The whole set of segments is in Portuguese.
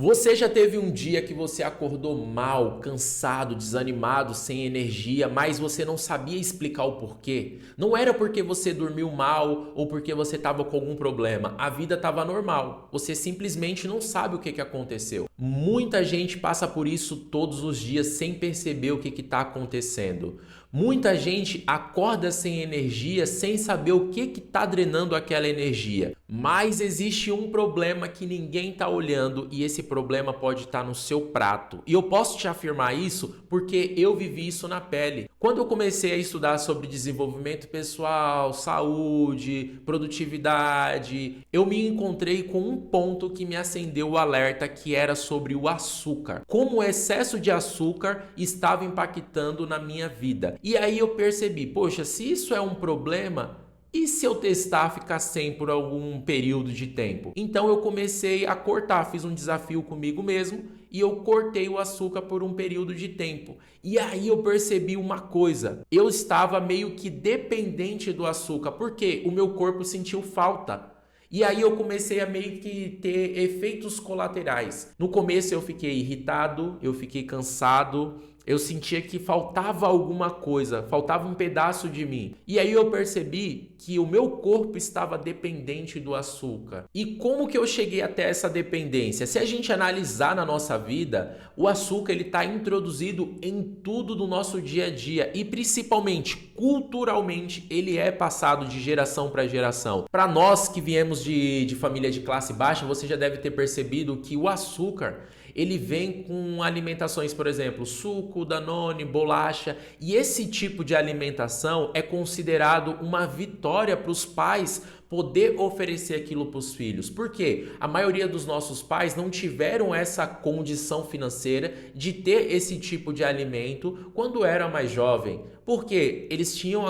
Você já teve um dia que você acordou mal, cansado, desanimado, sem energia, mas você não sabia explicar o porquê? Não era porque você dormiu mal ou porque você estava com algum problema. A vida estava normal. Você simplesmente não sabe o que aconteceu. Muita gente passa por isso todos os dias sem perceber o que está acontecendo. Muita gente acorda sem energia, sem saber o que está drenando aquela energia. Mas existe um problema que ninguém está olhando e esse problema pode estar no seu prato. E eu posso te afirmar isso porque eu vivi isso na pele. Quando eu comecei a estudar sobre desenvolvimento pessoal, saúde, produtividade, eu me encontrei com um ponto que me acendeu o alerta, que era sobre o açúcar. Como o excesso de açúcar estava impactando na minha vida. E aí eu percebi, poxa, se isso é um problema, e se eu testar ficar sem por algum período de tempo? Então eu comecei a cortar, fiz um desafio comigo mesmo e eu cortei o açúcar por um período de tempo. E aí eu percebi uma coisa, eu estava meio que dependente do açúcar, porque o meu corpo sentiu falta. E aí eu comecei a meio que ter efeitos colaterais. No começo eu fiquei irritado, eu fiquei cansado, eu sentia que faltava alguma coisa, faltava um pedaço de mim. E aí eu percebi que o meu corpo estava dependente do açúcar. E como que eu cheguei até essa dependência? Se a gente analisar na nossa vida, o açúcar ele está introduzido em tudo do nosso dia a dia e principalmente culturalmente ele é passado de geração para geração. Para nós que viemos de família de classe baixa, você já deve ter percebido que o açúcar ele vem com alimentações, por exemplo, suco, Danone, bolacha, e esse tipo de alimentação é considerado uma vitória para os pais poder oferecer aquilo para os filhos. Por quê? A maioria dos nossos pais não tiveram essa condição financeira de ter esse tipo de alimento quando era mais jovem. Porque eles tinham,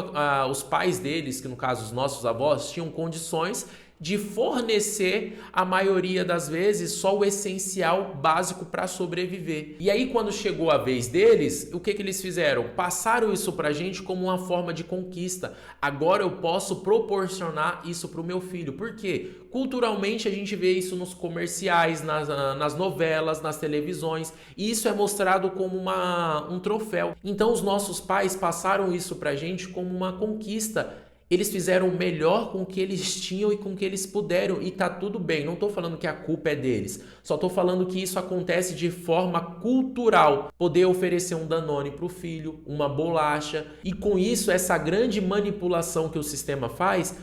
os pais deles, que no caso os nossos avós, tinham condições de fornecer a maioria das vezes só o essencial básico para sobreviver. E aí quando chegou a vez deles, o que eles fizeram? Passaram isso pra gente como uma forma de conquista. Agora eu posso proporcionar isso pro meu filho. Por quê? Culturalmente a gente vê isso nos comerciais, nas novelas, nas televisões, e isso é mostrado como um troféu. Então os nossos pais passaram isso pra gente como uma conquista. Eles fizeram o melhor com o que eles tinham e com o que eles puderam, e tá tudo bem. Não tô falando que a culpa é deles, só tô falando que isso acontece de forma cultural. Poder oferecer um Danone pro filho, uma bolacha, e com isso essa grande manipulação que o sistema faz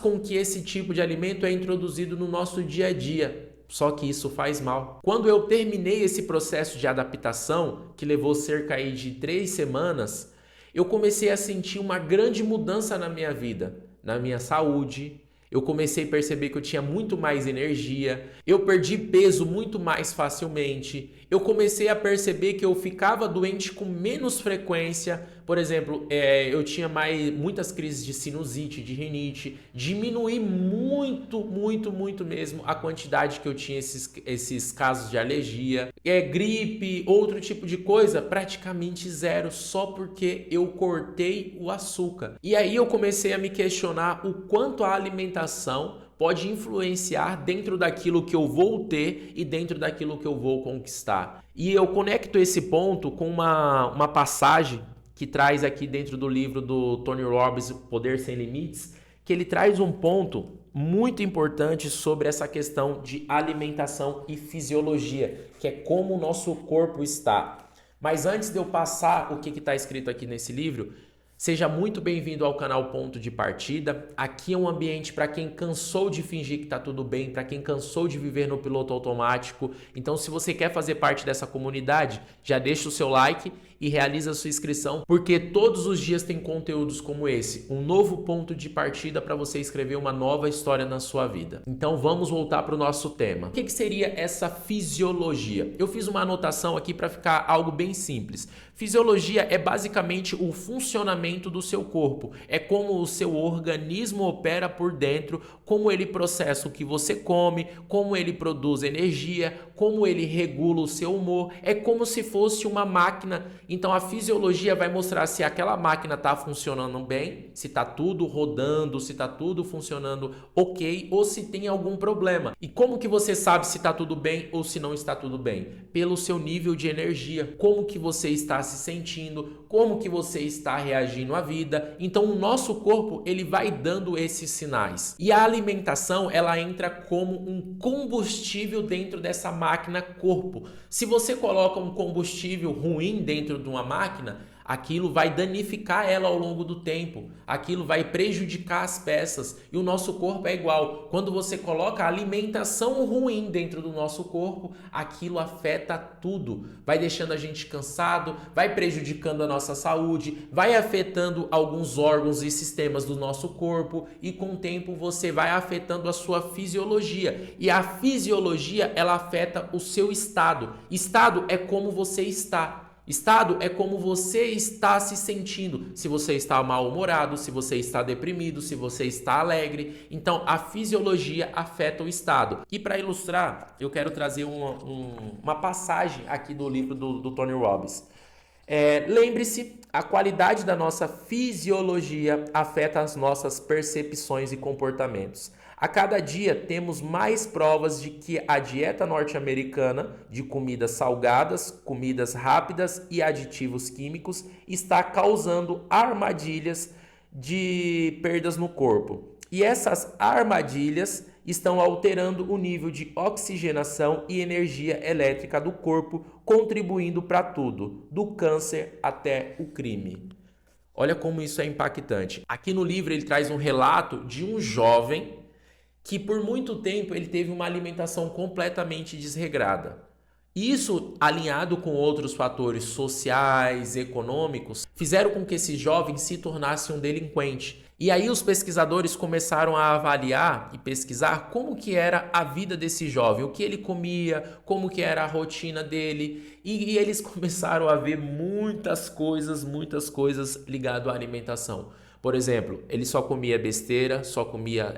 com que esse tipo de alimento é introduzido no nosso dia a dia. Só que isso faz mal. Quando eu terminei esse processo de adaptação, que levou cerca aí de 3 semanas, eu comecei a sentir uma grande mudança na minha vida, na minha saúde. Eu comecei a perceber que eu tinha muito mais energia, eu perdi peso muito mais facilmente, eu comecei a perceber que eu ficava doente com menos frequência. Por exemplo, eu tinha muitas crises de sinusite, de rinite, diminuí muito mesmo a quantidade que eu tinha esses casos de alergia, gripe, outro tipo de coisa, praticamente zero, só porque eu cortei o açúcar. E aí eu comecei a me questionar o quanto a alimentação pode influenciar dentro daquilo que eu vou ter e dentro daquilo que eu vou conquistar. E eu conecto esse ponto com uma passagem que traz aqui dentro do livro do Tony Robbins, O Poder Sem Limites, que ele traz um ponto muito importante sobre essa questão de alimentação e fisiologia, que é como o nosso corpo está. Mas antes de eu passar o que está escrito aqui nesse livro, seja muito bem-vindo ao canal Ponto de Partida. Aqui é um ambiente para quem cansou de fingir que está tudo bem, para quem cansou de viver no piloto automático. Então, se você quer fazer parte dessa comunidade, já deixa o seu like e realiza a sua inscrição, porque todos os dias tem conteúdos como esse, um novo ponto de partida para você escrever uma nova história na sua vida. Então vamos voltar para o nosso tema. O que seria essa fisiologia? Eu fiz uma anotação aqui para ficar algo bem simples. Fisiologia é basicamente o funcionamento funcionamento do seu corpo. É como o seu organismo opera por dentro, como ele processa o que você come, como ele produz energia, como ele regula o seu humor. É como se fosse uma máquina. Então a fisiologia vai mostrar se aquela máquina está funcionando bem, se está tudo rodando, se está tudo funcionando ok, ou se tem algum problema. E como que você sabe se está tudo bem ou se não está tudo bem? Pelo seu nível de energia, como que você está se sentindo, como que você está reagindo à vida. Então o nosso corpo, ele vai dando esses sinais. E a alimentação, ela entra como um combustível dentro dessa máquina corpo. Se você coloca um combustível ruim dentro de uma máquina, aquilo vai danificar ela ao longo do tempo, aquilo vai prejudicar as peças, e o nosso corpo é igual. Quando você coloca alimentação ruim dentro do nosso corpo, aquilo afeta tudo, vai deixando a gente cansado, vai prejudicando a nossa saúde, vai afetando alguns órgãos e sistemas do nosso corpo, e com o tempo você vai afetando a sua fisiologia, e a fisiologia, ela afeta o seu estado. Estado é como você está. Estado é como você está se sentindo, se você está mal-humorado, se você está deprimido, se você está alegre. Então, a fisiologia afeta o estado. E para ilustrar, eu quero trazer uma passagem aqui do livro do Tony Robbins. Lembre-se, a qualidade da nossa fisiologia afeta as nossas percepções e comportamentos. A cada dia temos mais provas de que a dieta norte-americana de comidas salgadas, comidas rápidas e aditivos químicos está causando armadilhas de perdas no corpo. E essas armadilhas estão alterando o nível de oxigenação e energia elétrica do corpo, contribuindo para tudo, do câncer até o crime. Olha como isso é impactante. Aqui no livro ele traz um relato de um jovem que por muito tempo ele teve uma alimentação completamente desregrada. Isso, alinhado com outros fatores sociais, econômicos, fizeram com que esse jovem se tornasse um delinquente. E aí os pesquisadores começaram a avaliar e pesquisar como que era a vida desse jovem, o que ele comia, como que era a rotina dele. E eles começaram a ver muitas coisas ligadas à alimentação. Por exemplo, ele só comia besteira, só comia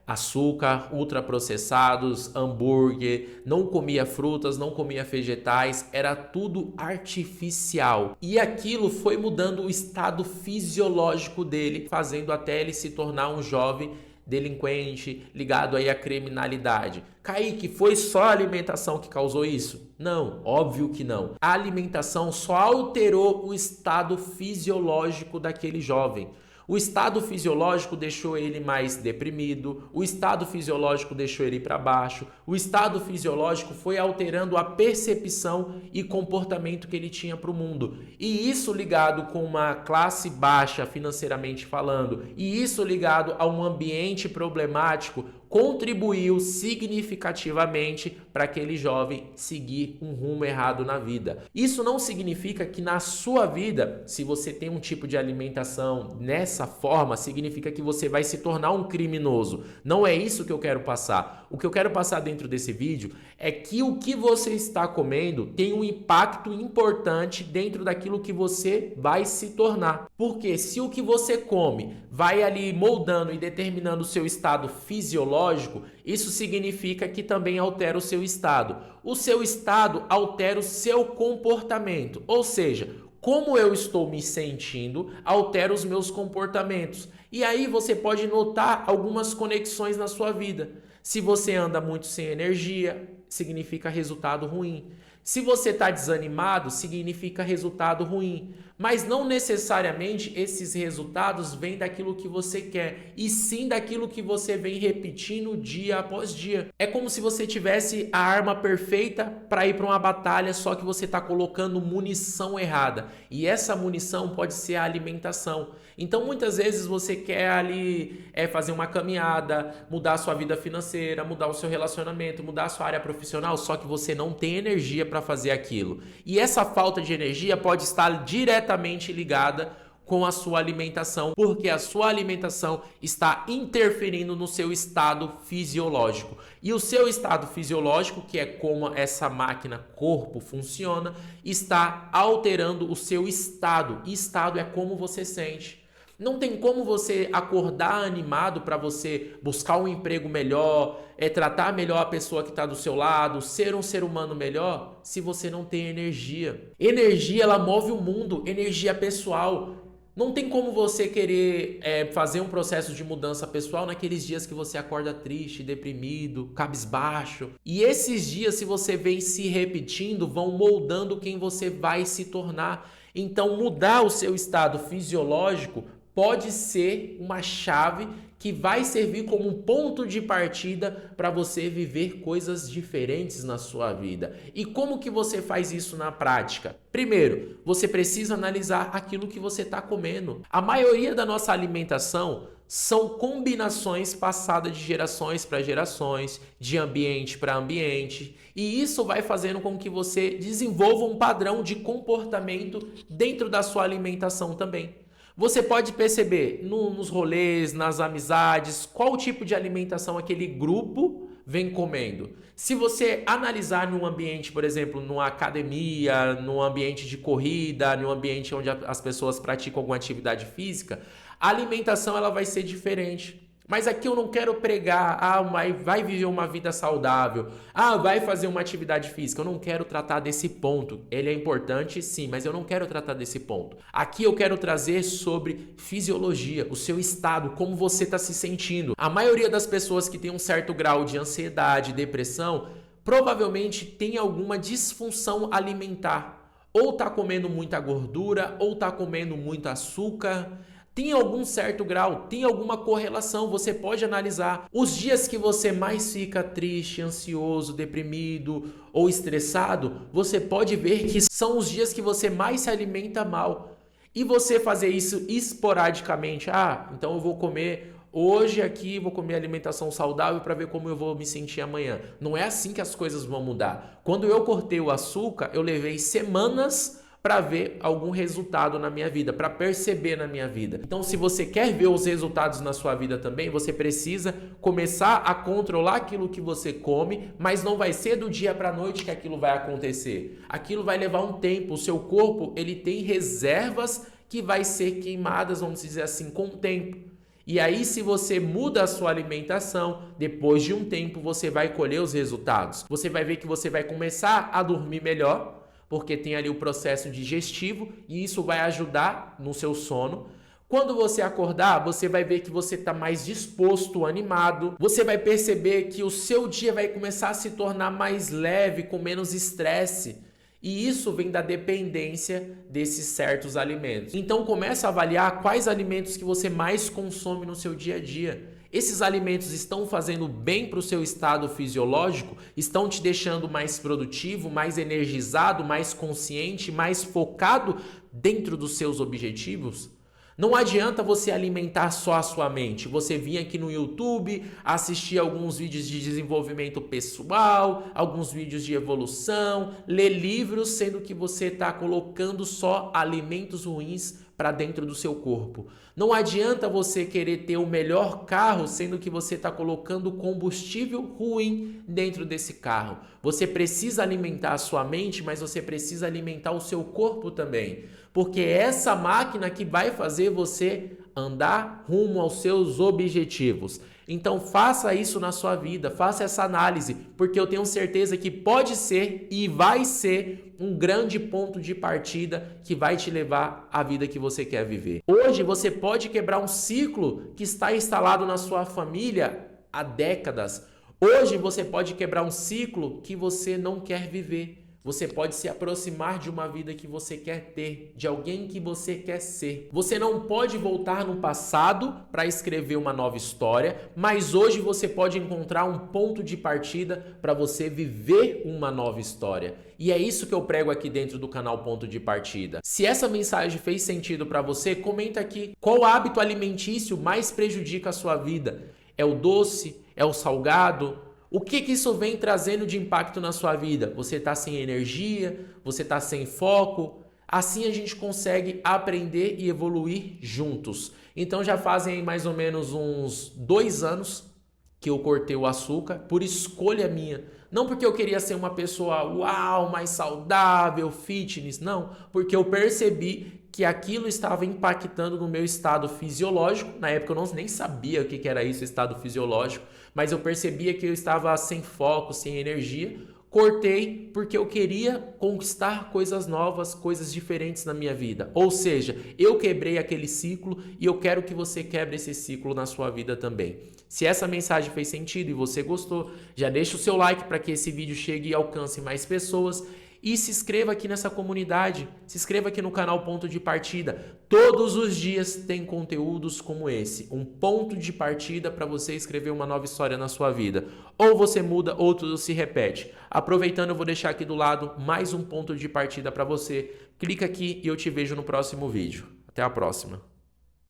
açúcar, ultraprocessados, hambúrguer, não comia frutas, não comia vegetais, era tudo artificial. E aquilo foi mudando o estado fisiológico dele, fazendo até ele se tornar um jovem delinquente, ligado aí à criminalidade. Kaique, foi só a alimentação que causou isso? Não, óbvio que não. A alimentação só alterou o estado fisiológico daquele jovem. O estado fisiológico deixou ele mais deprimido, o estado fisiológico deixou ele para baixo, o estado fisiológico foi alterando a percepção e comportamento que ele tinha para o mundo. E isso ligado com uma classe baixa financeiramente falando, e isso ligado a um ambiente problemático, contribuiu significativamente para aquele jovem seguir um rumo errado na vida. Isso não significa que na sua vida, se você tem um tipo de alimentação nessa forma, significa que você vai se tornar um criminoso. Não é isso que eu quero passar. O que eu quero passar dentro desse vídeo é que o que você está comendo tem um impacto importante dentro daquilo que você vai se tornar. Porque se o que você come vai ali moldando e determinando o seu estado fisiológico, isso significa que também altera o seu estado. O seu estado altera o seu comportamento, ou seja, como eu estou me sentindo, altera os meus comportamentos. E aí você pode notar algumas conexões na sua vida. Se você anda muito sem energia, significa resultado ruim. Se você está desanimado, significa resultado ruim. Mas não necessariamente esses resultados vêm daquilo que você quer, e sim daquilo que você vem repetindo dia após dia. É como se você tivesse a arma perfeita para ir para uma batalha, só que você está colocando munição errada. E essa munição pode ser a alimentação. Então muitas vezes você quer ali fazer uma caminhada, mudar a sua vida financeira, mudar o seu relacionamento, mudar a sua área profissional, só que você não tem energia para fazer aquilo. E essa falta de energia pode estar diretamente ligada com a sua alimentação, porque a sua alimentação está interferindo no seu estado fisiológico. E o seu estado fisiológico, que é como essa máquina corpo funciona, está alterando o seu estado. E estado é como você sente. Não tem como você acordar animado para você buscar um emprego melhor, tratar melhor a pessoa que está do seu lado, ser um ser humano melhor, se você não tem energia. Energia, ela move o mundo, energia pessoal. Não tem como você querer fazer um processo de mudança pessoal naqueles dias que você acorda triste, deprimido, cabisbaixo. E esses dias, se você vem se repetindo, vão moldando quem você vai se tornar. Então, mudar o seu estado fisiológico pode ser uma chave que vai servir como um ponto de partida para você viver coisas diferentes na sua vida. E como que você faz isso na prática? Primeiro, você precisa analisar aquilo que você está comendo. A maioria da nossa alimentação são combinações passadas de gerações para gerações, de ambiente para ambiente, e isso vai fazendo com que você desenvolva um padrão de comportamento dentro da sua alimentação também. Você pode perceber nos rolês, nas amizades, qual tipo de alimentação aquele grupo vem comendo. Se você analisar num ambiente, por exemplo, numa academia, num ambiente de corrida, num ambiente onde as pessoas praticam alguma atividade física, a alimentação ela vai ser diferente. Mas aqui eu não quero pregar, vai viver uma vida saudável, vai fazer uma atividade física. Eu não quero tratar desse ponto. Ele é importante, sim, mas eu não quero tratar desse ponto. Aqui eu quero trazer sobre fisiologia, o seu estado, como você está se sentindo. A maioria das pessoas que tem um certo grau de ansiedade, depressão, provavelmente tem alguma disfunção alimentar. Ou está comendo muita gordura, ou está comendo muito açúcar. Tem algum certo grau, tem alguma correlação, você pode analisar. Os dias que você mais fica triste, ansioso, deprimido ou estressado, você pode ver que são os dias que você mais se alimenta mal. E você fazer isso esporadicamente, então eu vou comer hoje aqui, vou comer alimentação saudável para ver como eu vou me sentir amanhã. Não é assim que as coisas vão mudar. Quando eu cortei o açúcar, eu levei semanas para ver algum resultado na minha vida, para perceber na minha vida. Então, se você quer ver os resultados na sua vida também, você precisa começar a controlar aquilo que você come, mas não vai ser do dia para a noite que aquilo vai acontecer. Aquilo vai levar um tempo. O seu corpo, ele tem reservas que vai ser queimadas, vamos dizer assim, com o tempo. E aí, se você muda a sua alimentação, depois de um tempo você vai colher os resultados. Você vai ver que você vai começar a dormir melhor, porque tem ali o processo digestivo e isso vai ajudar no seu sono. Quando você acordar, você vai ver que você está mais disposto, animado. Você vai perceber que o seu dia vai começar a se tornar mais leve, com menos estresse. E isso vem da dependência desses certos alimentos. Então começa a avaliar quais alimentos que você mais consome no seu dia a dia. Esses alimentos estão fazendo bem para o seu estado fisiológico? Estão te deixando mais produtivo, mais energizado, mais consciente, mais focado dentro dos seus objetivos? Não adianta você alimentar só a sua mente. Você vir aqui no YouTube, assistir alguns vídeos de desenvolvimento pessoal, alguns vídeos de evolução, ler livros, sendo que você está colocando só alimentos ruins para dentro do seu corpo. Não adianta você querer ter o melhor carro, sendo que você está colocando combustível ruim dentro desse carro. Você precisa alimentar a sua mente, mas você precisa alimentar o seu corpo também. Porque é essa máquina que vai fazer você andar rumo aos seus objetivos. Então faça isso na sua vida, faça essa análise, porque eu tenho certeza que pode ser e vai ser um grande ponto de partida que vai te levar à vida que você quer viver. Hoje você pode quebrar um ciclo que está instalado na sua família há décadas. Hoje você pode quebrar um ciclo que você não quer viver. Você pode se aproximar de uma vida que você quer ter, de alguém que você quer ser. Você não pode voltar no passado para escrever uma nova história, mas hoje você pode encontrar um ponto de partida para você viver uma nova história. E é isso que eu prego aqui dentro do canal Ponto de Partida. Se essa mensagem fez sentido para você, comenta aqui. Qual hábito alimentício mais prejudica a sua vida? É o doce? É o salgado? O que isso vem trazendo de impacto na sua vida? Você está sem energia? Você está sem foco? Assim a gente consegue aprender e evoluir juntos. Então já fazem mais ou menos uns 2 anos que eu cortei o açúcar, por escolha minha. Não porque eu queria ser uma pessoa uau, mais saudável, fitness, não. Porque eu percebi que aquilo estava impactando no meu estado fisiológico. Na época eu nem sabia o que era isso, estado fisiológico, mas eu percebia que eu estava sem foco, sem energia. Cortei porque eu queria conquistar coisas novas, coisas diferentes na minha vida. Ou seja, eu quebrei aquele ciclo e eu quero que você quebre esse ciclo na sua vida também. Se essa mensagem fez sentido e você gostou, já deixa o seu like para que esse vídeo chegue e alcance mais pessoas. E se inscreva aqui nessa comunidade, se inscreva aqui no canal Ponto de Partida. Todos os dias tem conteúdos como esse, um ponto de partida para você escrever uma nova história na sua vida. Ou você muda ou tudo se repete. Aproveitando, eu vou deixar aqui do lado mais um ponto de partida para você. Clica aqui e eu te vejo no próximo vídeo. Até a próxima.